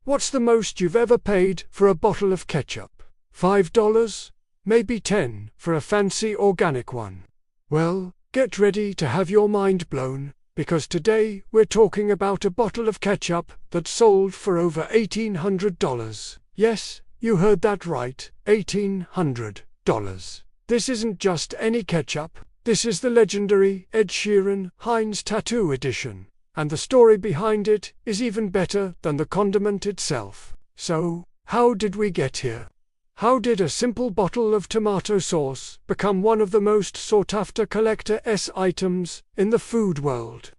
What's the most you've ever paid for a bottle of ketchup? $5? Maybe 10 for a fancy organic one. Well, get ready to have your mind blown, because today we're talking about a bottle of ketchup that sold for over $1,800. Yes, you heard that right, $1,800. This isn't just any ketchup, this is the legendary Ed Sheeran Heinz Tattoo Edition, and the story behind it is even better than the condiment itself. So, how did we get here? How did a simple bottle of tomato sauce become one of the most sought-after collector-s items in the food world?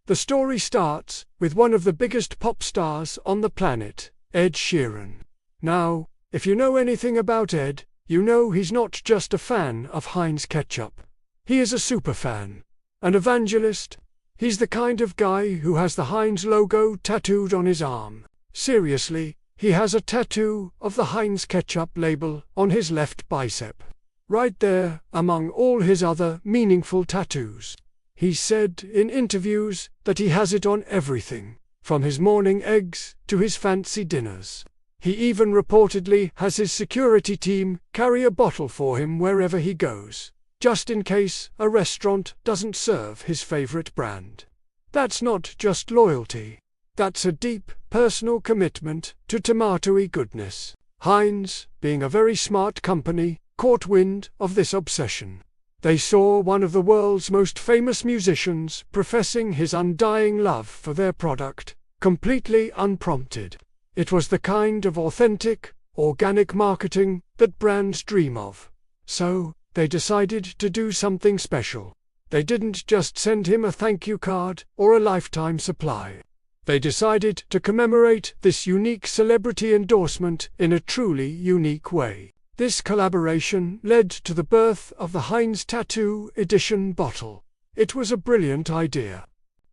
The story starts with one of the biggest pop stars on the planet, Ed Sheeran. Now, if you know anything about Ed, you know he's not just a fan of Heinz ketchup. He is a superfan, an evangelist. He's the kind of guy who has the Heinz logo tattooed on his arm. Seriously, he has a tattoo of the Heinz ketchup label on his left bicep. Right there, among all his other meaningful tattoos. He's said in interviews that he has it on everything, from his morning eggs to his fancy dinners. He even reportedly has his security team carry a bottle for him wherever he goes, just in case a restaurant doesn't serve his favorite brand. That's not just loyalty. That's a deep, personal commitment to tomatoey goodness. Heinz, being a very smart company, caught wind of this obsession. They saw one of the world's most famous musicians professing his undying love for their product, completely unprompted. It was the kind of authentic, organic marketing that brands dream of. So, they decided to do something special. They didn't just send him a thank you card or a lifetime supply. They decided to commemorate this unique celebrity endorsement in a truly unique way. This collaboration led to the birth of the Heinz Tattoo Edition bottle. It was a brilliant idea.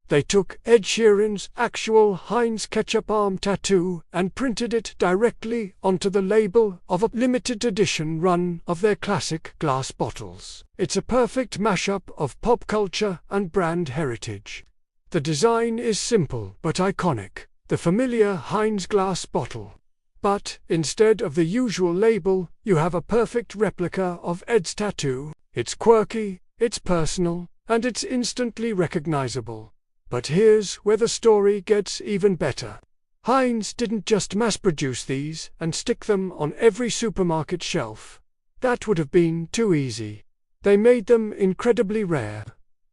They took Ed Sheeran's actual Heinz ketchup arm tattoo and printed it directly onto the label of a limited edition run of their classic glass bottles. It's a perfect mashup of pop culture and brand heritage. The design is simple but iconic, the familiar Heinz glass bottle. But, instead of the usual label, you have a perfect replica of Ed's tattoo. It's quirky, it's personal, and it's instantly recognizable. But here's where the story gets even better. Heinz didn't just mass-produce these and stick them on every supermarket shelf. That would have been too easy. They made them incredibly rare.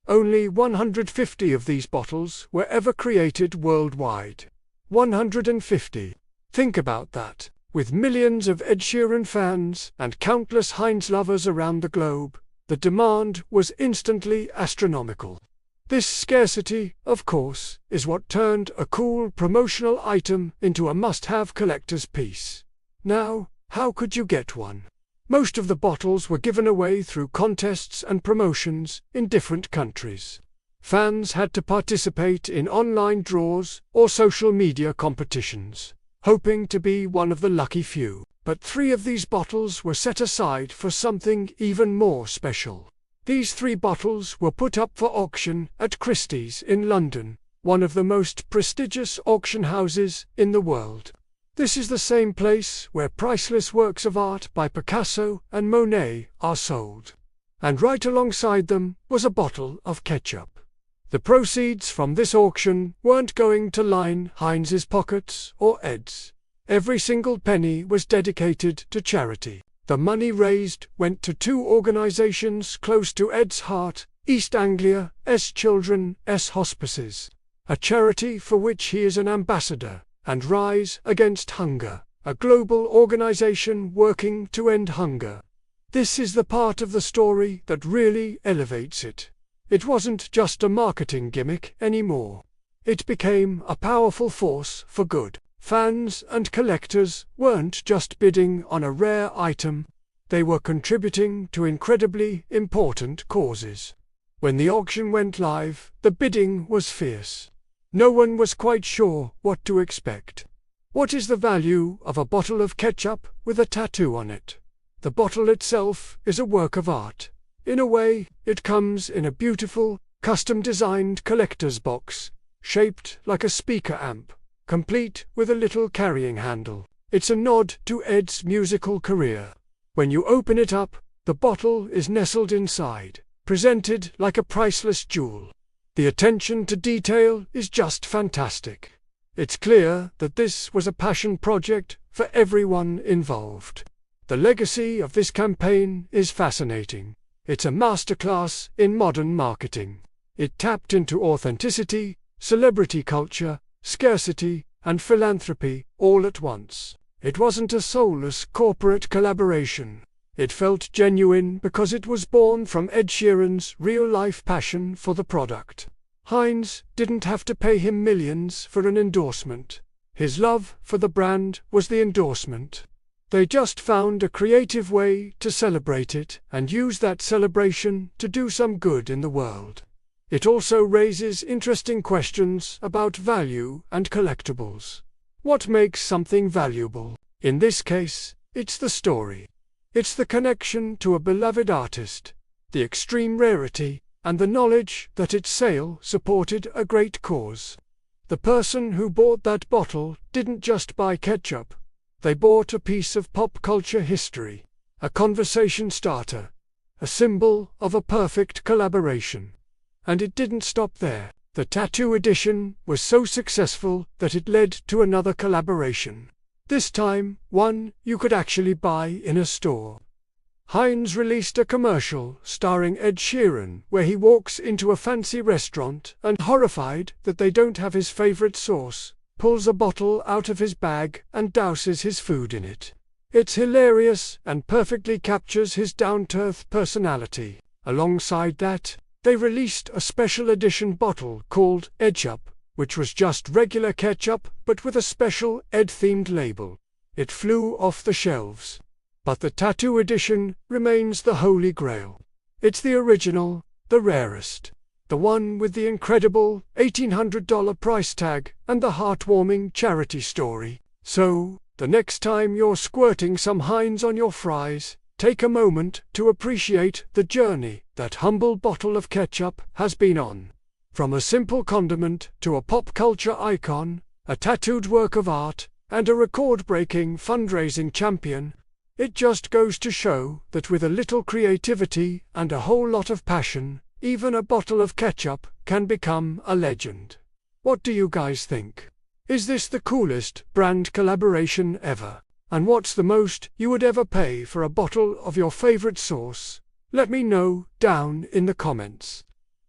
Only 150 of these bottles were ever created worldwide. 150. Think about that. With millions of Ed Sheeran fans and countless Heinz lovers around the globe, the demand was instantly astronomical. This scarcity, of course, is what turned a cool promotional item into a must-have collector's piece. Now, how could you get one? Most of the bottles were given away through contests and promotions in different countries. Fans had to participate in online draws or social media competitions, hoping to be one of the lucky few. But 3 of these bottles were set aside for something even more special. These 3 bottles were put up for auction at Christie's in London, one of the most prestigious auction houses in the world. This is the same place where priceless works of art by Picasso and Monet are sold. And right alongside them was a bottle of ketchup. The proceeds from this auction weren't going to line Heinz's pockets or Ed's. Every single penny was dedicated to charity. The money raised went to 2 organizations close to Ed's heart, East Anglia's Children's Hospices, a charity for which he is an ambassador, and Rise Against Hunger, a global organization working to end hunger. This is the part of the story that really elevates it. It wasn't just a marketing gimmick anymore. It became a powerful force for good. Fans and collectors weren't just bidding on a rare item, they were contributing to incredibly important causes. When the auction went live, the bidding was fierce. No one was quite sure what to expect. What is the value of a bottle of ketchup with a tattoo on it? The bottle itself is a work of art. In a way, it comes in a beautiful, custom-designed collector's box, shaped like a speaker amp, complete with a little carrying handle. It's a nod to Ed's musical career. When you open it up, the bottle is nestled inside, presented like a priceless jewel. The attention to detail is just fantastic. It's clear that this was a passion project for everyone involved. The legacy of this campaign is fascinating. It's a masterclass in modern marketing. It tapped into authenticity, celebrity culture, scarcity, and philanthropy all at once. It wasn't a soulless corporate collaboration. It felt genuine because it was born from Ed Sheeran's real-life passion for the product. Heinz didn't have to pay him millions for an endorsement. His love for the brand was the endorsement. They just found a creative way to celebrate it and use that celebration to do some good in the world. It also raises interesting questions about value and collectibles. What makes something valuable? In this case, it's the story. It's the connection to a beloved artist, the extreme rarity, and the knowledge that its sale supported a great cause. The person who bought that bottle didn't just buy ketchup. They bought a piece of pop culture history, a conversation starter, a symbol of a perfect collaboration. And it didn't stop there. The Tattoo Edition was so successful that it led to another collaboration. This time, one you could actually buy in a store. Heinz released a commercial starring Ed Sheeran where he walks into a fancy restaurant and, horrified that they don't have his favorite sauce, pulls a bottle out of his bag and douses his food in it. It's hilarious and perfectly captures his down-to-earth personality. Alongside that, they released a special edition bottle called Ketchup, which was just regular ketchup but with a special Ed-themed label. It flew off the shelves. But the Tattoo Edition remains the holy grail. It's the original, the rarest, the one with the incredible $1,800 price tag and the heartwarming charity story. So, the next time you're squirting some Heinz on your fries, take a moment to appreciate the journey that humble bottle of ketchup has been on. From a simple condiment to a pop culture icon, a tattooed work of art, and a record-breaking fundraising champion, it just goes to show that with a little creativity and a whole lot of passion, even a bottle of ketchup can become a legend. What do you guys think? Is this the coolest brand collaboration ever? And what's the most you would ever pay for a bottle of your favorite sauce? Let me know down in the comments.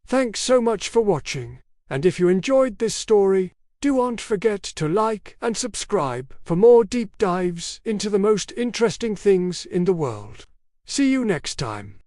Thanks so much for watching, and if you enjoyed this story, don't forget to like and subscribe for more deep dives into the most interesting things in the world. See you next time.